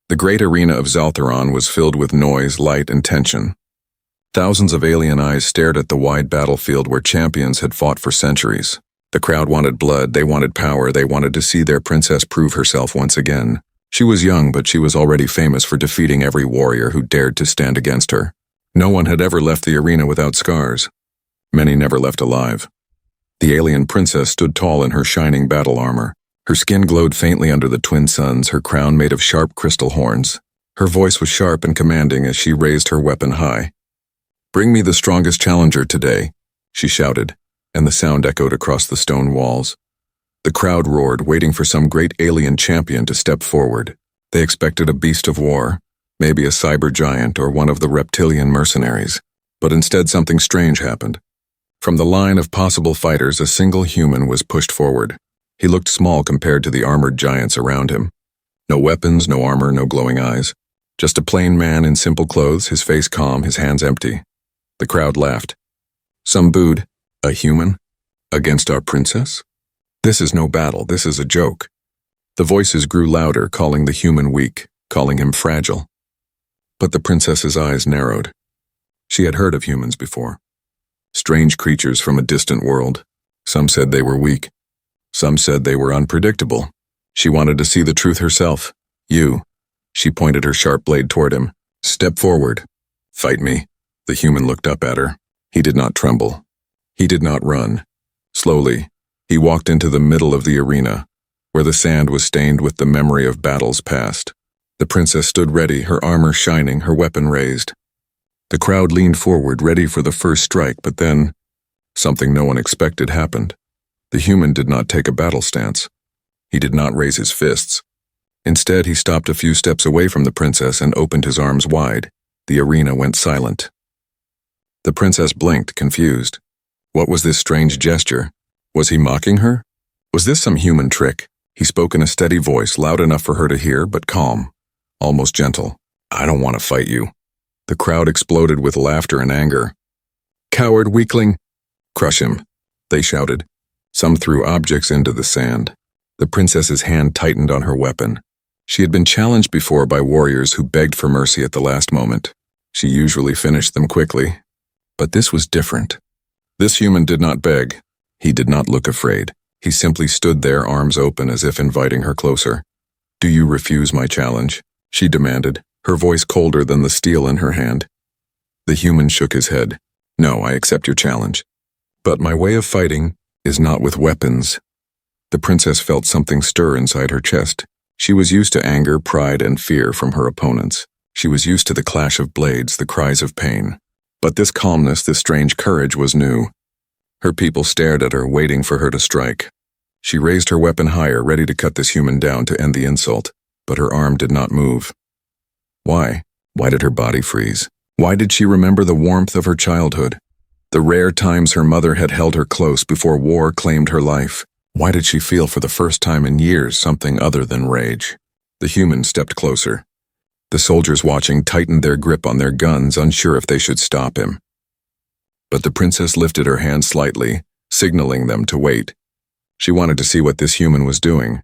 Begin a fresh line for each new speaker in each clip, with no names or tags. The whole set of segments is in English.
The great arena of Zaltharon was filled with noise, light, and tension. Thousands of alien eyes stared at the wide battlefield where champions had fought for centuries. The crowd wanted blood, they wanted power, they wanted to see their princess prove herself once again. She was young, but she was already famous for defeating every warrior who dared to stand against her. No one had ever left the arena without scars. Many never left alive. The alien princess stood tall in her shining battle armor. Her skin glowed faintly under the twin suns, her crown made of sharp crystal horns. Her voice was sharp and commanding as she raised her weapon high. "Bring me the strongest challenger today," she shouted, and the sound echoed across the stone walls. The crowd roared, waiting for some great alien champion to step forward. They expected a beast of war, maybe a cyber giant or one of the reptilian mercenaries. But instead something strange happened. From the line of possible fighters, a single human was pushed forward. He looked small compared to the armored giants around him. No weapons, no armor, no glowing eyes. Just a plain man in simple clothes, his face calm, his hands empty. The crowd laughed. Some booed. "A human? Against our princess? This is no battle, this is a joke." The voices grew louder, calling the human weak, calling him fragile. But the princess's eyes narrowed. She had heard of humans before. Strange creatures from a distant world. Some said they were weak. Some said they were unpredictable. She wanted to see the truth herself. "You." She pointed her sharp blade toward him. "Step forward. Fight me." The human looked up at her. He did not tremble. He did not run. Slowly, he walked into the middle of the arena, where the sand was stained with the memory of battles past. The princess stood ready, her armor shining, her weapon raised. The crowd leaned forward, ready for the first strike, but then something no one expected happened. The human did not take a battle stance. He did not raise his fists. Instead, he stopped a few steps away from the princess and opened his arms wide. The arena went silent. The princess blinked, confused. What was this strange gesture? Was he mocking her? Was this some human trick? He spoke in a steady voice, loud enough for her to hear, but calm, almost gentle. "I don't want to fight you." The crowd exploded with laughter and anger. "Coward, weakling!" "Crush him," they shouted. Some threw objects into the sand. The princess's hand tightened on her weapon. She had been challenged before by warriors who begged for mercy at the last moment. She usually finished them quickly. But this was different. This human did not beg. He did not look afraid. He simply stood there, arms open as if inviting her closer. "Do you refuse my challenge?" she demanded, her voice colder than the steel in her hand. The human shook his head. "No, I accept your challenge. But my way of fighting is not with weapons." The princess felt something stir inside her chest. She was used to anger, pride, and fear from her opponents. She was used to the clash of blades, the cries of pain. But this calmness, this strange courage was new. Her people stared at her, waiting for her to strike. She raised her weapon higher, ready to cut this human down to end the insult, but her arm did not move. Why? Why did her body freeze? Why did she remember the warmth of her childhood? The rare times her mother had held her close before war claimed her life. Why did she feel for the first time in years something other than rage? The human stepped closer. The soldiers watching tightened their grip on their guns, unsure if they should stop him. But the princess lifted her hand slightly, signaling them to wait. She wanted to see what this human was doing.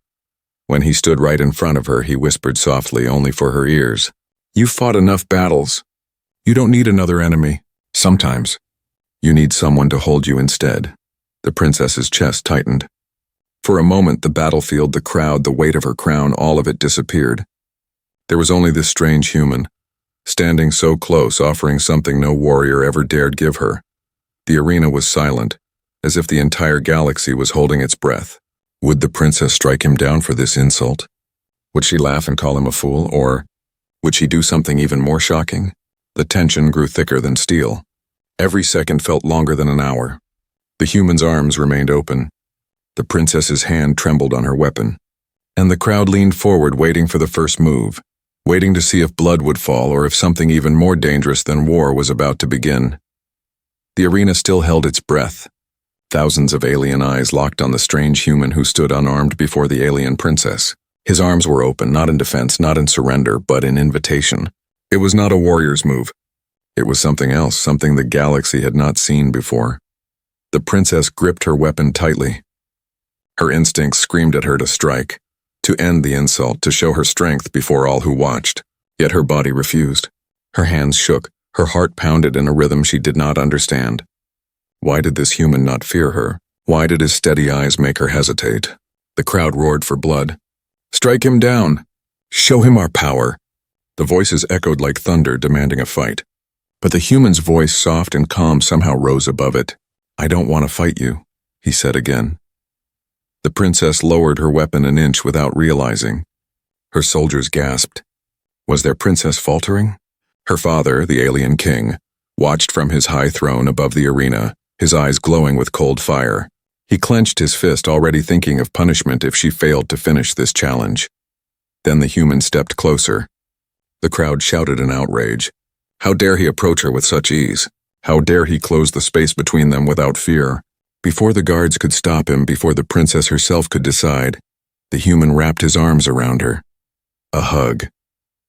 When he stood right in front of her, he whispered softly, only for her ears. "You've fought enough battles. You don't need another enemy. Sometimes you need someone to hold you instead." The princess's chest tightened. For a moment, the battlefield, the crowd, the weight of her crown, all of it disappeared. There was only this strange human, standing so close, offering something no warrior ever dared give her. The arena was silent, as if the entire galaxy was holding its breath. Would the princess strike him down for this insult? Would she laugh and call him a fool, or would she do something even more shocking? The tension grew thicker than steel. Every second felt longer than an hour. The human's arms remained open. The princess's hand trembled on her weapon. And the crowd leaned forward, waiting for the first move, waiting to see if blood would fall or if something even more dangerous than war was about to begin. The arena still held its breath. Thousands of alien eyes locked on the strange human who stood unarmed before the alien princess. His arms were open, not in defense, not in surrender, but in invitation. It was not a warrior's move. It was something else, something the galaxy had not seen before. The princess gripped her weapon tightly. Her instincts screamed at her to strike. to end the insult, to show her strength before all who watched. Yet her body refused. Her hands shook, her heart pounded in a rhythm she did not understand. Why did this human not fear her? Why did his steady eyes make her hesitate? The crowd roared for blood. "Strike him down! Show him our power!" The voices echoed like thunder, demanding a fight. But the human's voice, soft and calm, somehow rose above it. "I don't want to fight you," he said again. The princess lowered her weapon an inch without realizing. Her soldiers gasped. Was their princess faltering? Her father, the alien king, watched from his high throne above the arena, his eyes glowing with cold fire. He clenched his fist, already thinking of punishment if she failed to finish this challenge. Then the human stepped closer. The crowd shouted in outrage. How dare he approach her with such ease? How dare he close the space between them without fear? Before the guards could stop him, before the princess herself could decide, the human wrapped his arms around her. A hug.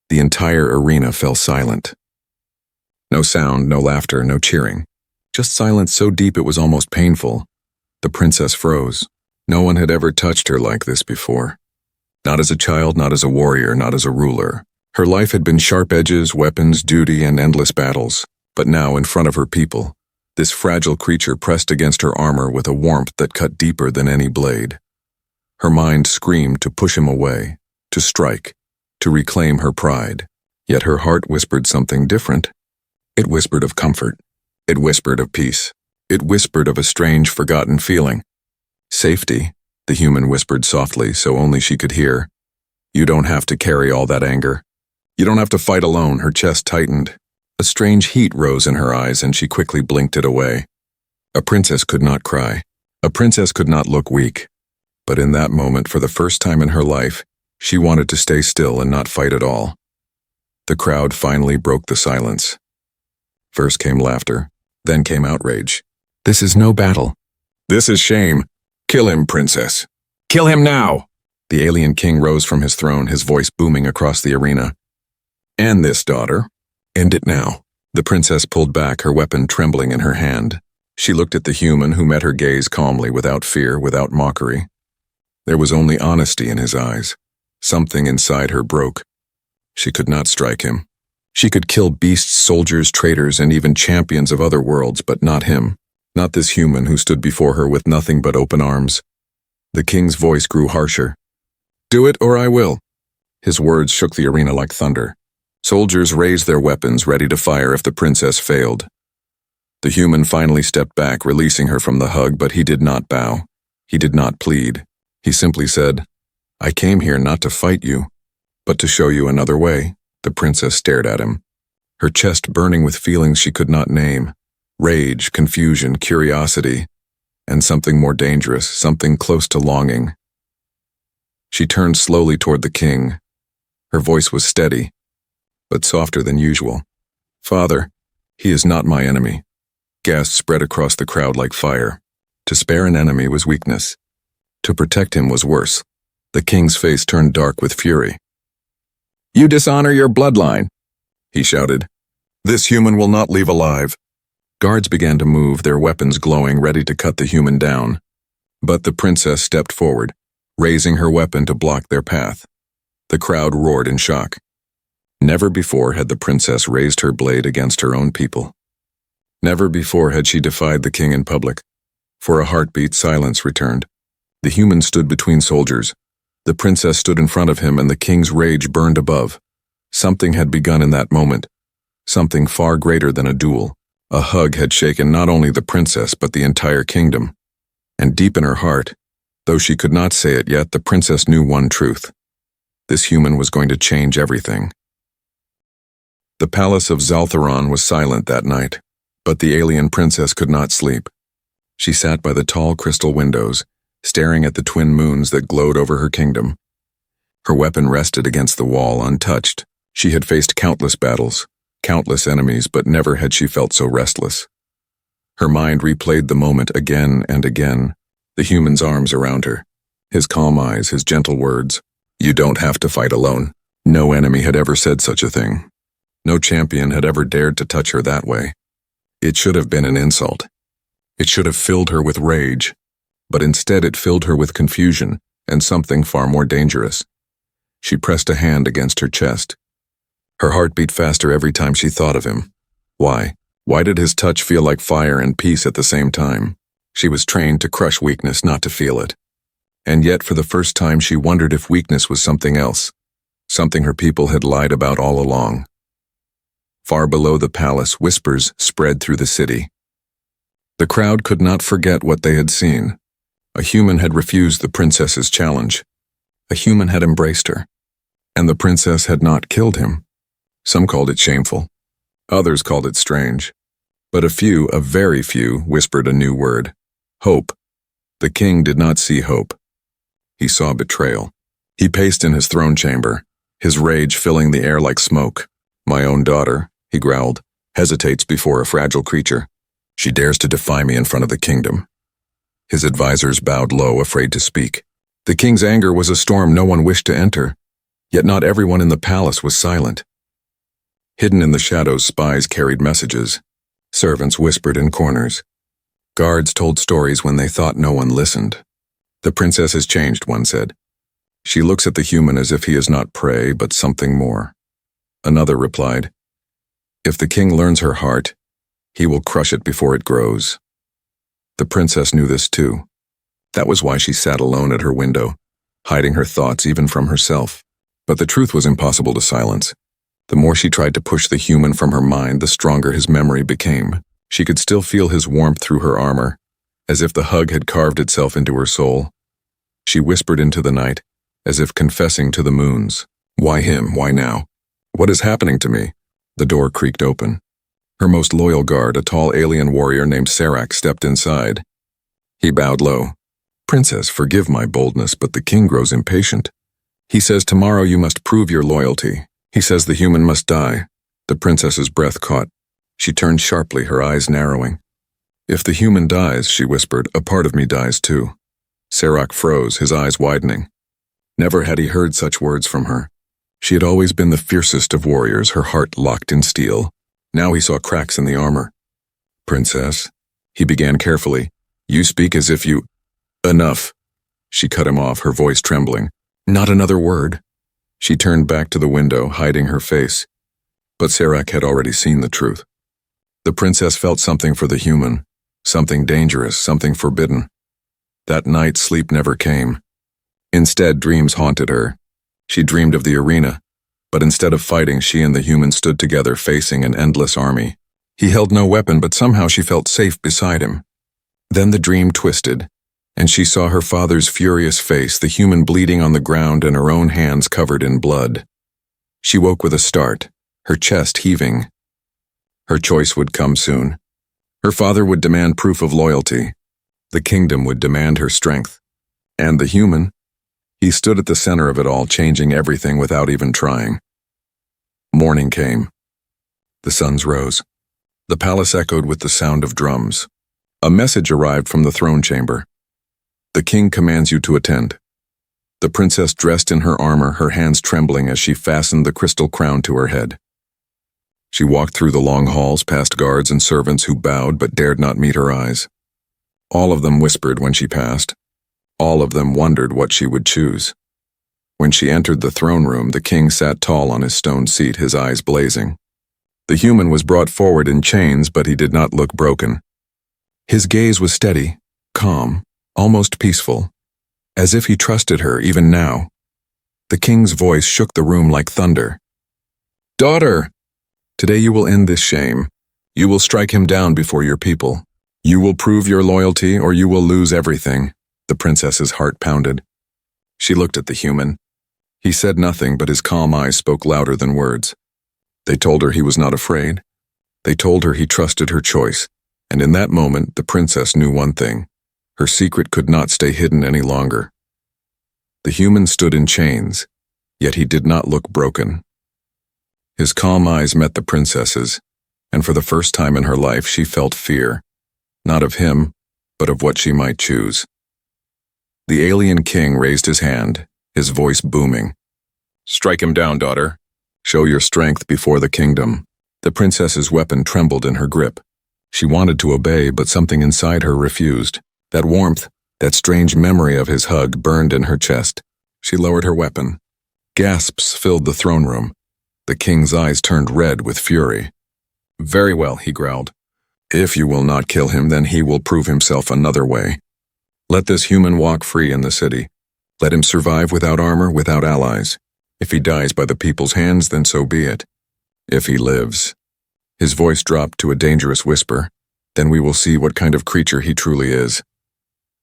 The entire arena fell silent. No sound, no laughter, no cheering. Just silence so deep it was almost painful. The princess froze. No one had ever touched her like this before. Not as a child, not as a warrior, not as a ruler. Her life had been sharp edges, weapons, duty, and endless battles. But now, in front of her people, this fragile creature pressed against her armor with a warmth that cut deeper than any blade. Her mind screamed to push him away, to strike, to reclaim her pride. Yet her heart whispered something different. It whispered of comfort. It whispered of peace. It whispered of a strange, forgotten feeling. Safety, the human whispered softly so only she could hear. You don't have to carry all that anger. You don't have to fight alone. Her chest tightened. A strange heat rose in her eyes and she quickly blinked it away. A princess could not cry. A princess could not look weak. But in that moment, for the first time in her life, she wanted to stay still and not fight at all. The crowd finally broke the silence. First came laughter, then came outrage. This is no battle. This is shame. Kill him, princess. Kill him now! The alien king rose from his throne, his voice booming across the arena. End this, daughter. End it now. The princess pulled back, her weapon trembling in her hand. She looked at the human, who met her gaze calmly, without fear, without mockery. There was only honesty in his eyes. Something inside her broke. She could not strike him. She could kill beasts, soldiers, traitors, and even champions of other worlds, but not him. Not this human who stood before her with nothing but open arms. The king's voice grew harsher. Do it or I will. His words shook the arena like thunder. Soldiers raised their weapons, ready to fire if the princess failed. The human finally stepped back, releasing her from the hug, but he did not bow. He did not plead. He simply said, I came here not to fight you, but to show you another way. The princess stared at him, her chest burning with feelings she could not name. Rage, confusion, curiosity, and something more dangerous, something close to longing. She turned slowly toward the king. Her voice was steady, but softer than usual. Father, he is not my enemy. Gasps spread across the crowd like fire. To spare an enemy was weakness. To protect him was worse. The king's face turned dark with fury. You dishonor your bloodline, he shouted. This human will not leave alive. Guards began to move, their weapons glowing, ready to cut the human down. But the princess stepped forward, raising her weapon to block their path. The crowd roared in shock. Never before had the princess raised her blade against her own people. Never before had she defied the king in public. For a heartbeat, silence returned. The human stood between soldiers. The princess stood in front of him, and the king's rage burned above. Something had begun in that moment. Something far greater than a duel. A hug had shaken not only the princess, but the entire kingdom. And deep in her heart, though she could not say it yet, the princess knew one truth. This human was going to change everything. The palace of Zaltharon was silent that night, but the alien princess could not sleep. She sat by the tall crystal windows, staring at the twin moons that glowed over her kingdom. Her weapon rested against the wall, untouched. She had faced countless battles, countless enemies, but never had she felt so restless. Her mind replayed the moment again and again, the human's arms around her, his calm eyes, his gentle words. You don't have to fight alone. No enemy had ever said such a thing. No champion had ever dared to touch her that way. It should have been an insult. It should have filled her with rage. But instead it filled her with confusion, and something far more dangerous. She pressed a hand against her chest. Her heart beat faster every time she thought of him. Why? Why did his touch feel like fire and peace at the same time? She was trained to crush weakness, not to feel it. And yet, for the first time, she wondered if weakness was something else, something her people had lied about all along. Far below the palace, whispers spread through the city. The crowd could not forget what they had seen. A human had refused the princess's challenge. A human had embraced her. And the princess had not killed him. Some called it shameful. Others called it strange. But a very few, whispered a new word. Hope. The king did not see hope. He saw betrayal. He paced in his throne chamber, his rage filling the air like smoke. My own daughter, he growled, hesitates before a fragile creature. She dares to defy me in front of the kingdom. His advisors bowed low, afraid to speak. The king's anger was a storm no one wished to enter, yet not everyone in the palace was silent. Hidden in the shadows, spies carried messages. Servants whispered in corners. Guards told stories when they thought no one listened. The princess has changed, one said. She looks at the human as if he is not prey, but something more. Another replied, if the king learns her heart, he will crush it before it grows. The princess knew this too. That was why she sat alone at her window, hiding her thoughts even from herself. But the truth was impossible to silence. The more she tried to push the human from her mind, the stronger his memory became. She could still feel his warmth through her armor, as if the hug had carved itself into her soul. She whispered into the night, as if confessing to the moons. Why him? Why now? What is happening to me? The door creaked open. Her most loyal guard, a tall alien warrior named Serac, stepped inside. He bowed low. Princess, forgive my boldness, but the king grows impatient. He says tomorrow you must prove your loyalty. He says the human must die. The princess's breath caught. She turned sharply, her eyes narrowing. If the human dies, she whispered, a part of me dies too. Serac froze, his eyes widening. Never had he heard such words from her. She had always been the fiercest of warriors, her heart locked in steel. Now he saw cracks in the armor. Princess, he began carefully, you speak as if you… Enough. She cut him off, her voice trembling. Not another word. She turned back to the window, hiding her face. But Serac had already seen the truth. The princess felt something for the human, something dangerous, something forbidden. That night, sleep never came. Instead, dreams haunted her. She dreamed of the arena, but instead of fighting, she and the human stood together facing an endless army. He held no weapon, but somehow she felt safe beside him. Then the dream twisted, and she saw her father's furious face, the human bleeding on the ground and her own hands covered in blood. She woke with a start, her chest heaving. Her choice would come soon. Her father would demand proof of loyalty. The kingdom would demand her strength. And the human? He stood at the center of it all, changing everything without even trying. Morning came. The suns rose. The palace echoed with the sound of drums. A message arrived from the throne chamber. The king commands you to attend. The princess dressed in her armor, her hands trembling as she fastened the crystal crown to her head. She walked through the long halls past guards and servants who bowed but dared not meet her eyes. All of them whispered when she passed. All of them wondered what she would choose. When she entered the throne room, the king sat tall on his stone seat, his eyes blazing. The human was brought forward in chains, but he did not look broken. His gaze was steady, calm, almost peaceful, as if he trusted her even now. The king's voice shook the room like thunder. Daughter! Today you will end this shame. You will strike him down before your people. You will prove your loyalty or you will lose everything. The princess's heart pounded. She looked at the human. He said nothing, but his calm eyes spoke louder than words. They told her he was not afraid. They told her he trusted her choice. And in that moment, the princess knew one thing. Her secret could not stay hidden any longer. The human stood in chains, yet he did not look broken. His calm eyes met the princess's, and for the first time in her life she felt fear, not of him, but of what she might choose. The alien king raised his hand, his voice booming. Strike him down, daughter. Show your strength before the kingdom. The princess's weapon trembled in her grip. She wanted to obey, but something inside her refused. That warmth, That strange memory of his hug burned in her chest. She lowered her weapon. Gasps filled the throne room. The king's eyes turned red with fury. "Very well," he growled. "If you will not kill him, then he will prove himself another way. Let this human walk free in the city. Let him survive without armor, without allies. If he dies by the people's hands, then so be it. If he lives..." His voice dropped to a dangerous whisper. "Then we will see what kind of creature he truly is."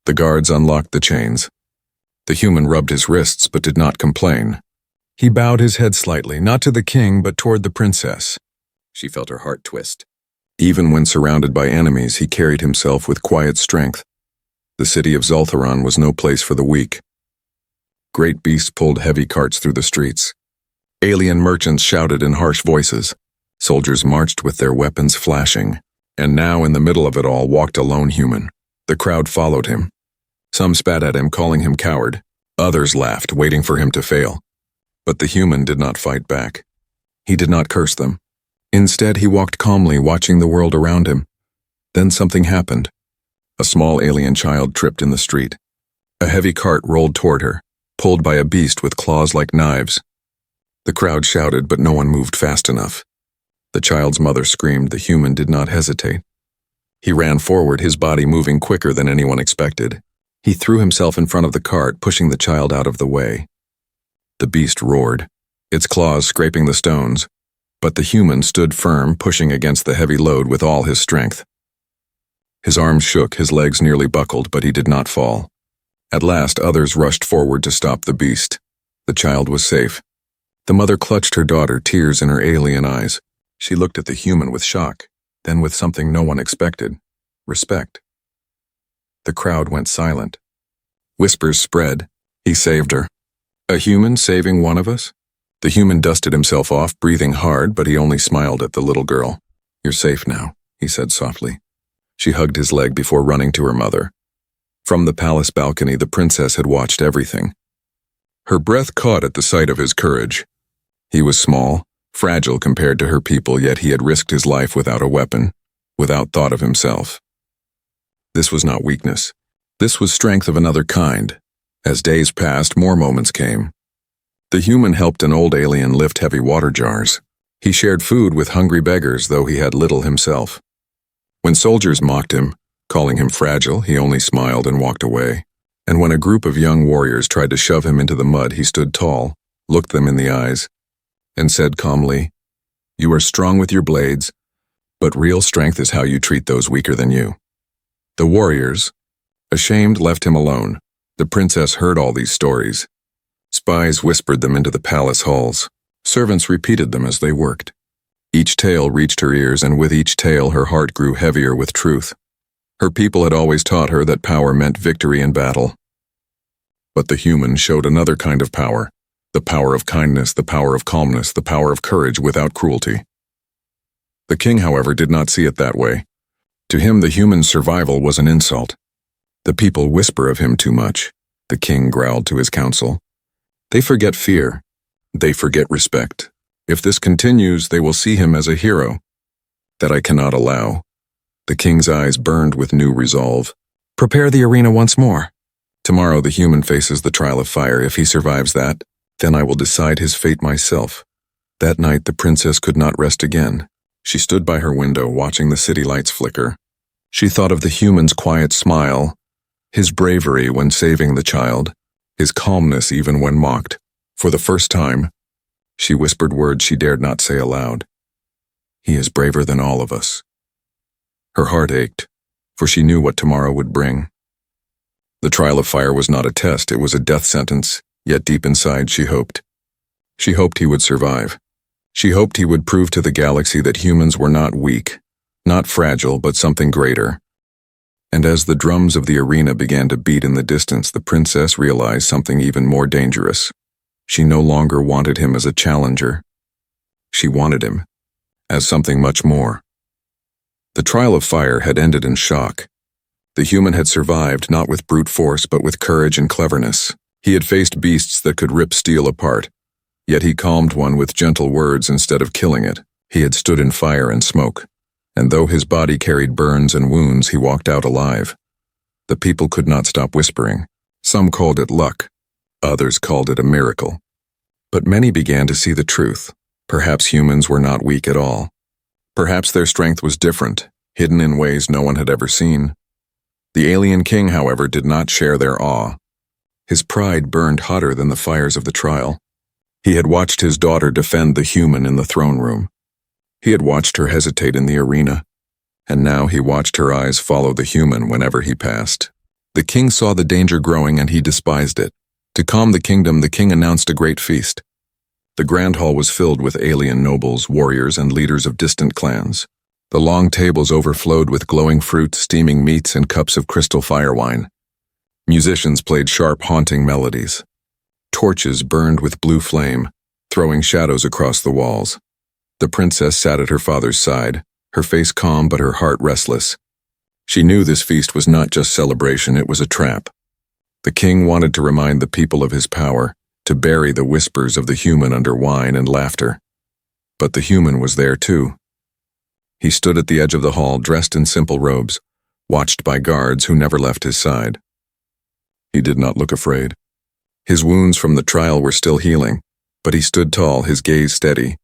The guards unlocked the chains. The human rubbed his wrists but did not complain. He bowed his head slightly, not to the king but toward the princess. She felt her heart twist. Even when surrounded by enemies, he carried himself with quiet strength. The city of Zultharan was no place for the weak. Great beasts pulled heavy carts through the streets. Alien merchants shouted in harsh voices. Soldiers marched with their weapons flashing. And now in the middle of it all walked a lone human. The crowd followed him. Some spat at him, calling him coward. Others laughed, waiting for him to fail. But the human did not fight back. He did not curse them. Instead, he walked calmly, watching the world around him. Then something happened. A small alien child tripped in the street. A heavy cart rolled toward her, pulled by a beast with claws like knives. The crowd shouted, but no one moved fast enough. The child's mother screamed. The human did not hesitate. He ran forward, his body moving quicker than anyone expected. He threw himself in front of the cart, pushing the child out of the way. The beast roared, its claws scraping the stones, but the human stood firm, pushing against the heavy load with all his strength. His arms shook, his legs nearly buckled, but he did not fall. At last, others rushed forward to stop the beast. The child was safe. The mother clutched her daughter, tears in her alien eyes. She looked at the human with shock, then with something no one expected: respect. The crowd went silent. Whispers spread. He saved her. A human saving one of us? The human dusted himself off, breathing hard, but he only smiled at the little girl. "You're safe now," he said softly. She hugged his leg before running to her mother. From the palace balcony, the princess had watched everything. Her breath caught at the sight of his courage. He was small, fragile compared to her people, yet he had risked his life without a weapon, without thought of himself. This was not weakness. This was strength of another kind. As days passed, more moments came. The human helped an old alien lift heavy water jars. He shared food with hungry beggars, though he had little himself. When soldiers mocked him, calling him fragile, he only smiled and walked away. And when a group of young warriors tried to shove him into the mud, he stood tall, looked them in the eyes, and said calmly, "You are strong with your blades, but real strength is how you treat those weaker than you." The warriors, ashamed, left him alone. The princess heard all these stories. Spies whispered them into the palace halls. Servants repeated them as they worked. Each tale reached her ears, and with each tale her heart grew heavier with truth. Her people had always taught her that power meant victory in battle. But the human showed another kind of power. The power of kindness, the power of calmness, the power of courage without cruelty. The king, however, did not see it that way. To him, the human's survival was an insult. "The people whisper of him too much," the king growled to his council. "They forget fear. They forget respect. If this continues, they will see him as a hero. That I cannot allow." The king's eyes burned with new resolve. "Prepare the arena once more. Tomorrow the human faces the trial of fire. If he survives that, then I will decide his fate myself." That night the princess could not rest again. She stood by her window, watching the city lights flicker. She thought of the human's quiet smile, his bravery when saving the child, his calmness even when mocked. For the first time, she whispered words she dared not say aloud. "He is braver than all of us." Her heart ached, for she knew what tomorrow would bring. The trial of fire was not a test, it was a death sentence, yet deep inside she hoped. She hoped he would survive. She hoped he would prove to the galaxy that humans were not weak, not fragile, but something greater. And as the drums of the arena began to beat in the distance, the princess realized something even more dangerous. She no longer wanted him as a challenger. She wanted him as something much more. The trial of fire had ended in shock. The human had survived not with brute force but with courage and cleverness. He had faced beasts that could rip steel apart, yet he calmed one with gentle words instead of killing it. He had stood in fire and smoke, and though his body carried burns and wounds, he walked out alive. The people could not stop whispering. Some called it luck. Others called it a miracle. But many began to see the truth. Perhaps humans were not weak at all. Perhaps their strength was different, hidden in ways no one had ever seen. The alien king, however, did not share their awe. His pride burned hotter than the fires of the trial. He had watched his daughter defend the human in the throne room. He had watched her hesitate in the arena, and now he watched her eyes follow the human whenever he passed. The king saw the danger growing and he despised it. To calm the kingdom, the king announced a great feast. The grand hall was filled with alien nobles, warriors, and leaders of distant clans. The long tables overflowed with glowing fruit, steaming meats, and cups of crystal fire wine. Musicians played sharp, haunting melodies. Torches burned with blue flame, throwing shadows across the walls. The princess sat at her father's side, her face calm but her heart restless. She knew this feast was not just celebration, it was a trap. The king wanted to remind the people of his power, to bury the whispers of the human under wine and laughter. But the human was there too. He stood at the edge of the hall, dressed in simple robes, watched by guards who never left his side. He did not look afraid. His wounds from the trial were still healing, but he stood tall, his gaze steady.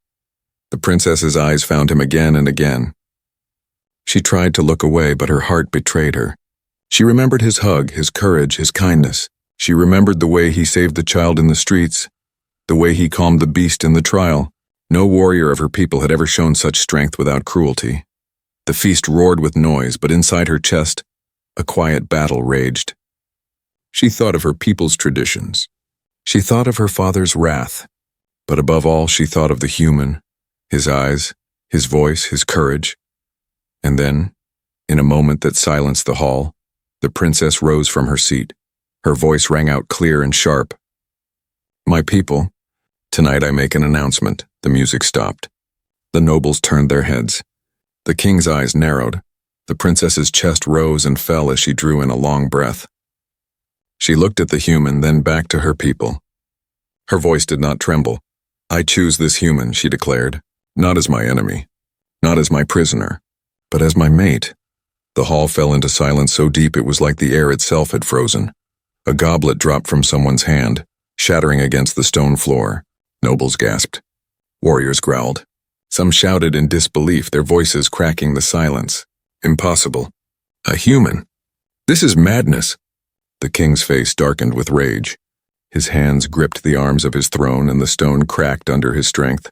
The princess's eyes found him again and again. She tried to look away, but her heart betrayed her. She remembered his hug, his courage, his kindness. She remembered the way he saved the child in the streets, the way he calmed the beast in the trial. No warrior of her people had ever shown such strength without cruelty. The feast roared with noise, but inside her chest, a quiet battle raged. She thought of her people's traditions. She thought of her father's wrath. But above all, she thought of the human, his eyes, his voice, his courage. And then, in a moment that silenced the hall, the princess rose from her seat. Her voice rang out clear and sharp. "My people, tonight I make an announcement." The music stopped. The nobles turned their heads. The king's eyes narrowed. The princess's chest rose and fell as she drew in a long breath. She looked at the human, then back to her people. Her voice did not tremble. "I choose this human," she declared, "not as my enemy, not as my prisoner, but as my mate." The hall fell into silence so deep it was like the air itself had frozen. A goblet dropped from someone's hand, shattering against the stone floor. Nobles gasped. Warriors growled. Some shouted in disbelief, their voices cracking the silence. "Impossible. A human. This is madness." The king's face darkened with rage. His hands gripped the arms of his throne and the stone cracked under his strength.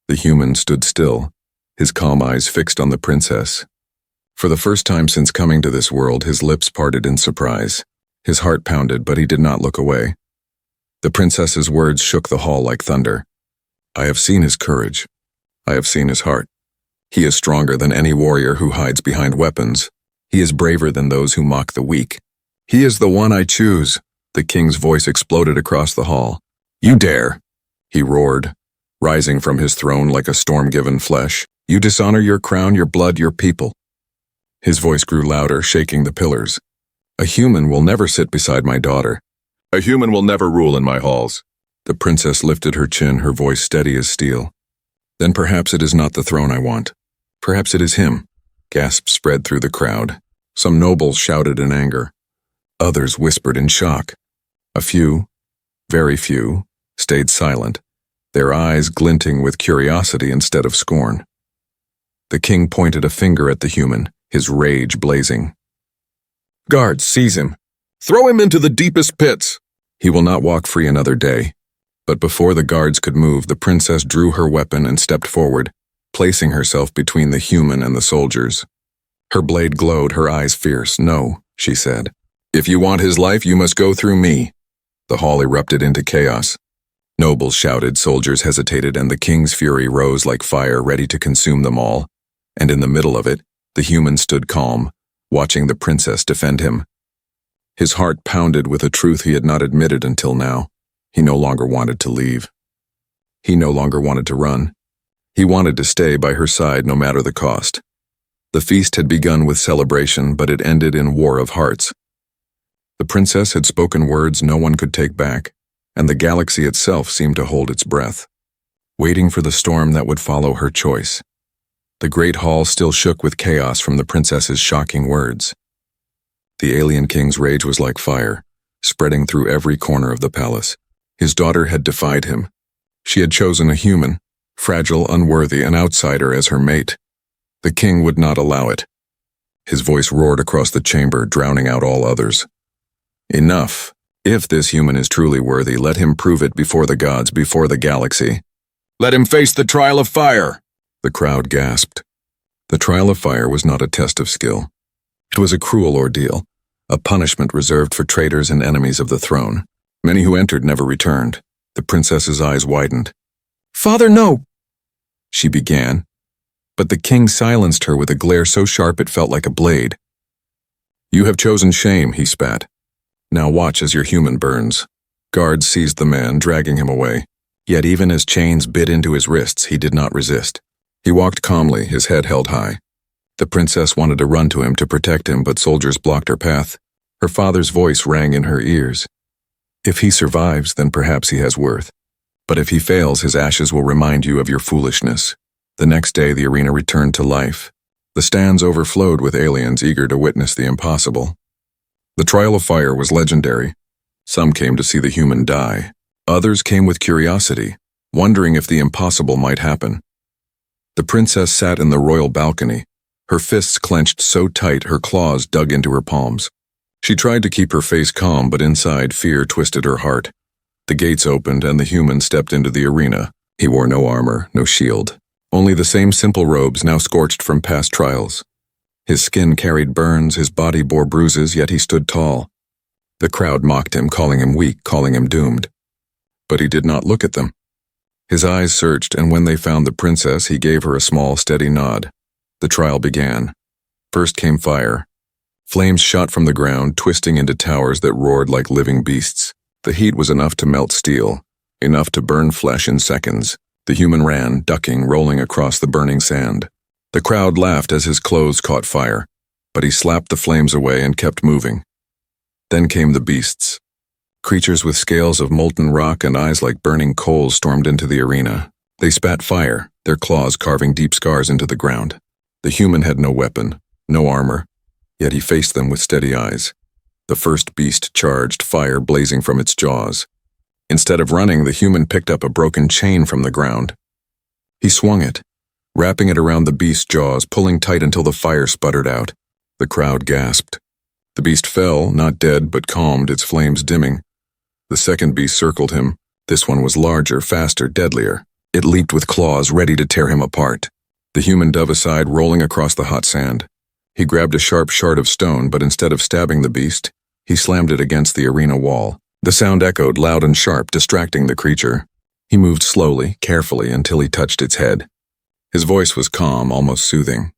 The human stood still, his calm eyes fixed on the princess. For the first time since coming to this world, his lips parted in surprise. His heart pounded, but he did not look away. The princess's words shook the hall like thunder. "I have seen his courage. I have seen his heart. He is stronger than any warrior who hides behind weapons. He is braver than those who mock the weak. He is the one I choose." The king's voice exploded across the hall. "You dare!" he roared, rising from his throne like a storm-given flesh. "You dishonor your crown, your blood, your people." His voice grew louder, shaking the pillars. "A human will never sit beside my daughter. A human will never rule in my halls." The princess lifted her chin, her voice steady as steel. "Then perhaps it is not the throne I want. Perhaps it is him." Gasps spread through the crowd. Some nobles shouted in anger. Others whispered in shock. A few, very few, stayed silent, their eyes glinting with curiosity instead of scorn. The king pointed a finger at the human, his rage blazing. "Guards, seize him. Throw him into the deepest pits. He will not walk free another day." But before the guards could move, the princess drew her weapon and stepped forward, placing herself between the human and the soldiers. Her blade glowed, her eyes fierce. "No," she said. "If you want his life, you must go through me." The hall erupted into chaos. Nobles shouted, soldiers hesitated, and the king's fury rose like fire, ready to consume them all. And in the middle of it, the human stood calm, watching the princess defend him. His heart pounded with a truth he had not admitted until now. He no longer wanted to leave. He no longer wanted to run. He wanted to stay by her side no matter the cost. The feast had begun with celebration, but it ended in war of hearts. The princess had spoken words no one could take back, and the galaxy itself seemed to hold its breath, waiting for the storm that would follow her choice. The great hall still shook with chaos from the princess's shocking words. The alien king's rage was like fire, spreading through every corner of the palace. His daughter had defied him. She had chosen a human, fragile, unworthy, an outsider as her mate. The king would not allow it. His voice roared across the chamber, drowning out all others. Enough. If this human is truly worthy, let him prove it before the gods, before the galaxy. Let him face the trial of fire! The crowd gasped. The trial of fire was not a test of skill. It was a cruel ordeal, a punishment reserved for traitors and enemies of the throne. Many who entered never returned. The princess's eyes widened. "Father, no!" she began, but the king silenced her with a glare so sharp it felt like a blade. "You have chosen shame," he spat. "Now watch as your human burns." Guards seized the man, dragging him away. Yet even as chains bit into his wrists, he did not resist. He walked calmly, his head held high. The princess wanted to run to him to protect him, but soldiers blocked her path. Her father's voice rang in her ears. "If he survives, then perhaps he has worth. But if he fails, his ashes will remind you of your foolishness." The next day, the arena returned to life. The stands overflowed with aliens eager to witness the impossible. The trial of fire was legendary. Some came to see the human die. Others came with curiosity, wondering if the impossible might happen. The princess sat in the royal balcony, her fists clenched so tight her claws dug into her palms. She tried to keep her face calm, but inside fear twisted her heart. The gates opened and the human stepped into the arena. He wore no armor, no shield, only the same simple robes now scorched from past trials. His skin carried burns, his body bore bruises, yet he stood tall. The crowd mocked him, calling him weak, calling him doomed. But he did not look at them. His eyes searched, and when they found the princess, he gave her a small, steady nod. The trial began. First came fire. Flames shot from the ground, twisting into towers that roared like living beasts. The heat was enough to melt steel, enough to burn flesh in seconds. The human ran, ducking, rolling across the burning sand. The crowd laughed as his clothes caught fire, but he slapped the flames away and kept moving. Then came the beasts. Creatures with scales of molten rock and eyes like burning coals stormed into the arena. They spat fire, their claws carving deep scars into the ground. The human had no weapon, no armor, yet he faced them with steady eyes. The first beast charged, fire blazing from its jaws. Instead of running, the human picked up a broken chain from the ground. He swung it, wrapping it around the beast's jaws, pulling tight until the fire sputtered out. The crowd gasped. The beast fell, not dead, but calmed, its flames dimming. The second beast circled him. This one was larger, faster, deadlier. It leaped with claws, ready to tear him apart. The human dove aside, rolling across the hot sand. He grabbed a sharp shard of stone, but instead of stabbing the beast, he slammed it against the arena wall. The sound echoed loud and sharp, distracting the creature. He moved slowly, carefully, until he touched its head. His voice was calm, almost soothing.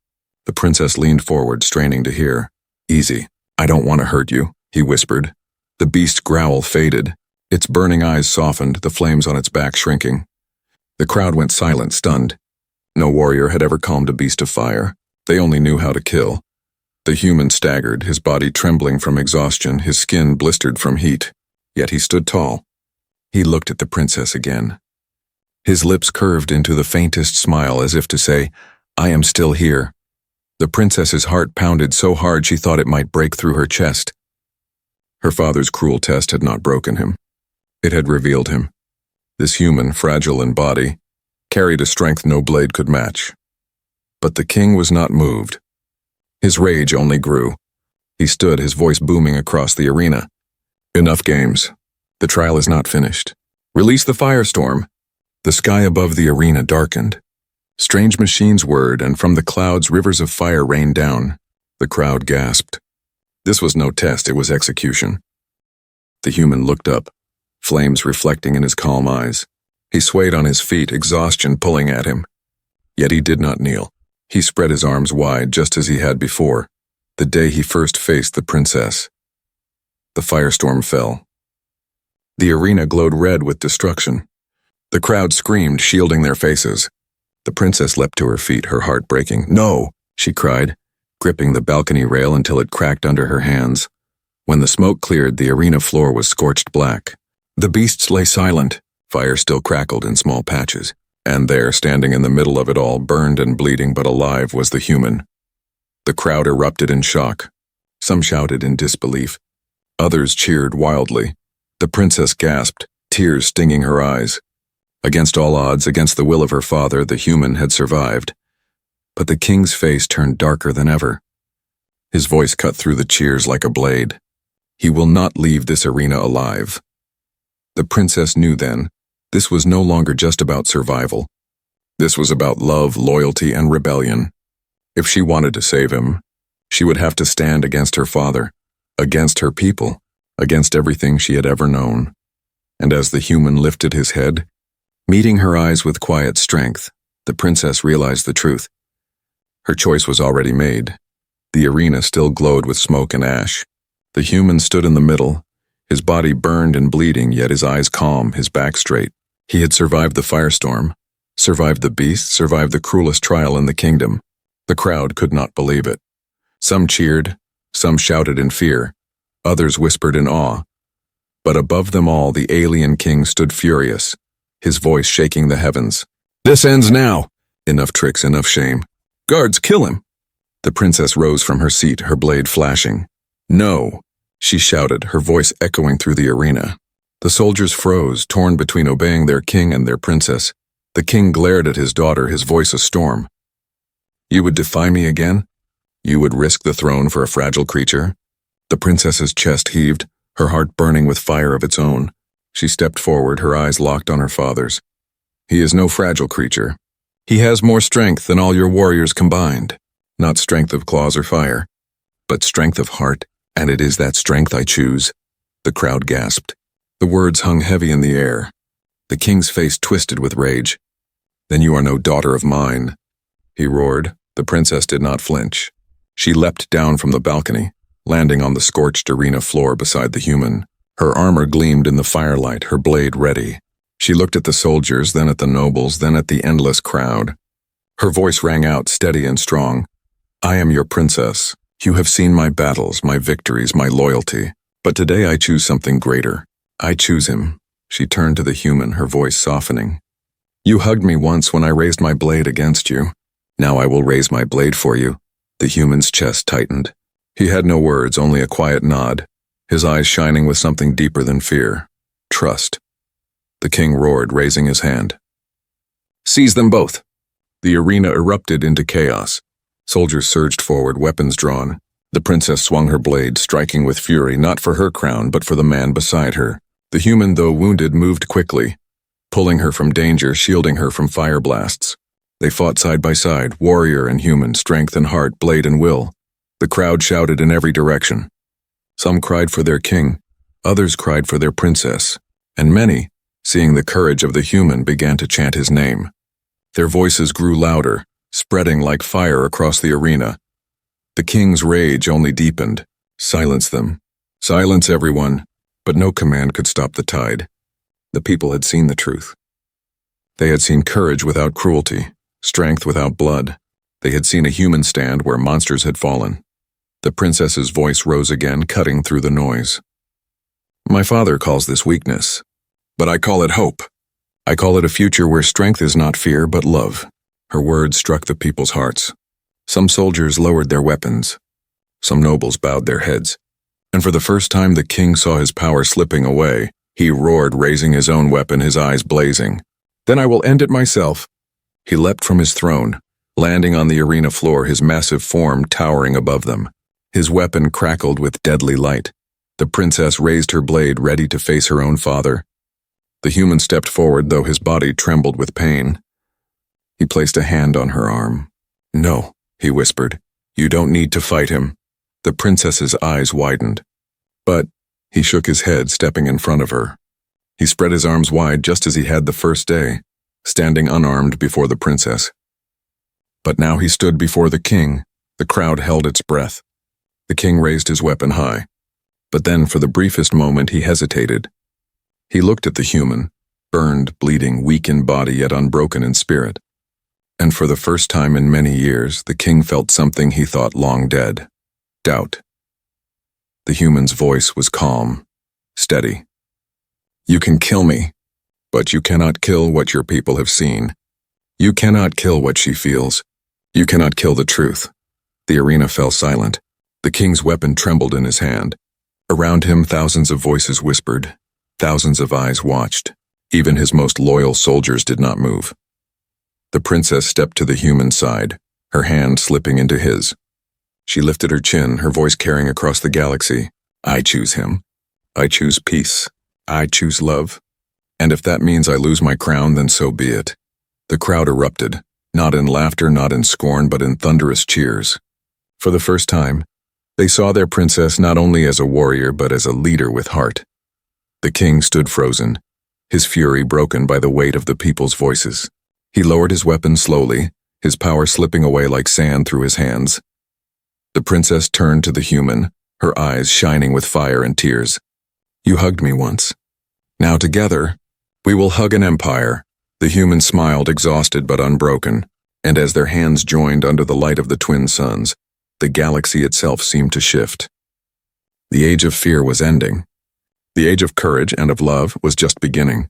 The princess leaned forward, straining to hear. "Easy. I don't want to hurt you," he whispered. The beast's growl faded. Its burning eyes softened, the flames on its back shrinking. The crowd went silent, stunned. No warrior had ever calmed a beast of fire. They only knew how to kill. The human staggered, his body trembling from exhaustion, his skin blistered from heat. Yet he stood tall. He looked at the princess again. His lips curved into the faintest smile as if to say, "I am still here." The princess's heart pounded so hard she thought it might break through her chest. Her father's cruel test had not broken him. It had revealed him. This human, fragile in body, carried a strength no blade could match. But the king was not moved. His rage only grew. He stood, his voice booming across the arena. "Enough games. The trial is not finished. Release the firestorm." The sky above the arena darkened. Strange machines whirred, and from the clouds rivers of fire rained down. The crowd gasped. This was no test, it was execution. The human looked up, flames reflecting in his calm eyes. He swayed on his feet, exhaustion pulling at him. Yet he did not kneel. He spread his arms wide, just as he had before, the day he first faced the princess. The firestorm fell. The arena glowed red with destruction. The crowd screamed, shielding their faces. The princess leapt to her feet, her heart breaking. "No!" she cried, gripping the balcony rail until it cracked under her hands. When the smoke cleared, the arena floor was scorched black. The beasts lay silent. Fire still crackled in small patches. And there, standing in the middle of it all, burned and bleeding but alive, was the human. The crowd erupted in shock. Some shouted in disbelief. Others cheered wildly. The princess gasped, tears stinging her eyes. Against all odds, against the will of her father, the human had survived. But the king's face turned darker than ever. His voice cut through the cheers like a blade. He will not leave this arena alive. The princess knew then, this was no longer just about survival. This was about love, loyalty, and rebellion. If she wanted to save him, she would have to stand against her father, against her people, against everything she had ever known. And as the human lifted his head, meeting her eyes with quiet strength, the princess realized the truth. Her choice was already made. The arena still glowed with smoke and ash. The human stood in the middle, his body burned and bleeding, yet his eyes calm, his back straight. He had survived the firestorm, survived the beast, survived the cruelest trial in the kingdom. The crowd could not believe it. Some cheered, some shouted in fear, others whispered in awe. But above them all, the alien king stood furious, his voice shaking the heavens. "This ends now! Enough tricks, enough shame. Guards, kill him!" The princess rose from her seat, her blade flashing. "No!" she shouted, her voice echoing through the arena. The soldiers froze, torn between obeying their king and their princess. The king glared at his daughter, his voice a storm. "You would defy me again? You would risk the throne for a fragile creature?" The princess's chest heaved, her heart burning with fire of its own. She stepped forward, her eyes locked on her father's. "He is no fragile creature. He has more strength than all your warriors combined. Not strength of claws or fire, but strength of heart, and it is that strength I choose." The crowd gasped. The words hung heavy in the air. The king's face twisted with rage. "Then you are no daughter of mine," he roared. The princess did not flinch. She leapt down from the balcony, landing on the scorched arena floor beside the human. Her armor gleamed in the firelight, her blade ready. She looked at the soldiers, then at the nobles, then at the endless crowd. Her voice rang out, steady and strong. "I am your princess. You have seen my battles, my victories, my loyalty. But today I choose something greater. I choose him." She turned to the human, her voice softening. "You hugged me once when I raised my blade against you. Now I will raise my blade for you." The human's chest tightened. He had no words, only a quiet nod, his eyes shining with something deeper than fear. Trust. The king roared, raising his hand. "Seize them both!" The arena erupted into chaos. Soldiers surged forward, weapons drawn. The princess swung her blade, striking with fury, not for her crown, but for the man beside her. The human, though wounded, moved quickly, pulling her from danger, shielding her from fire blasts. They fought side by side, warrior and human, strength and heart, blade and will. The crowd shouted in every direction. Some cried for their king, others cried for their princess, and many, seeing the courage of the human, began to chant his name. Their voices grew louder, spreading like fire across the arena. The king's rage only deepened. Silence them. Silence everyone. But no command could stop the tide. The people had seen the truth. They had seen courage without cruelty, strength without blood. They had seen a human stand where monsters had fallen. The princess's voice rose again, cutting through the noise. "My father calls this weakness, but I call it hope. I call it a future where strength is not fear, but love." Her words struck the people's hearts. Some soldiers lowered their weapons. Some nobles bowed their heads. And for the first time the king saw his power slipping away. He roared, raising his own weapon, his eyes blazing. "Then I will end it myself." He leapt from his throne, landing on the arena floor, his massive form towering above them. His weapon crackled with deadly light. The princess raised her blade, ready to face her own father. The human stepped forward, though his body trembled with pain. He placed a hand on her arm. "No," he whispered. "You don't need to fight him." The princess's eyes widened. "But," he shook his head, stepping in front of her. He spread his arms wide just as he had the first day, standing unarmed before the princess. But now he stood before the king. The crowd held its breath. The king raised his weapon high. But then, for the briefest moment, he hesitated. He looked at the human, burned, bleeding, weak in body yet unbroken in spirit. And for the first time in many years, the king felt something he thought long dead. Doubt. The human's voice was calm, steady. "You can kill me, but you cannot kill what your people have seen. You cannot kill what she feels. You cannot kill the truth." The arena fell silent. The king's weapon trembled in his hand. Around him, thousands of voices whispered. Thousands of eyes watched. Even his most loyal soldiers did not move. The princess stepped to the human side, her hand slipping into his. She lifted her chin, her voice carrying across the galaxy. I choose him. I choose peace. I choose love. And if that means I lose my crown, then so be it. The crowd erupted, not in laughter, not in scorn, but in thunderous cheers. For the first time, they saw their princess not only as a warrior, but as a leader with heart. The king stood frozen, his fury broken by the weight of the people's voices. He lowered his weapon slowly, his power slipping away like sand through his hands. The princess turned to the human, her eyes shining with fire and tears. You hugged me once. Now together, we will hug an empire. The human smiled, exhausted but unbroken, and as their hands joined under the light of the twin suns, the galaxy itself seemed to shift. The age of fear was ending. The age of courage and of love was just beginning.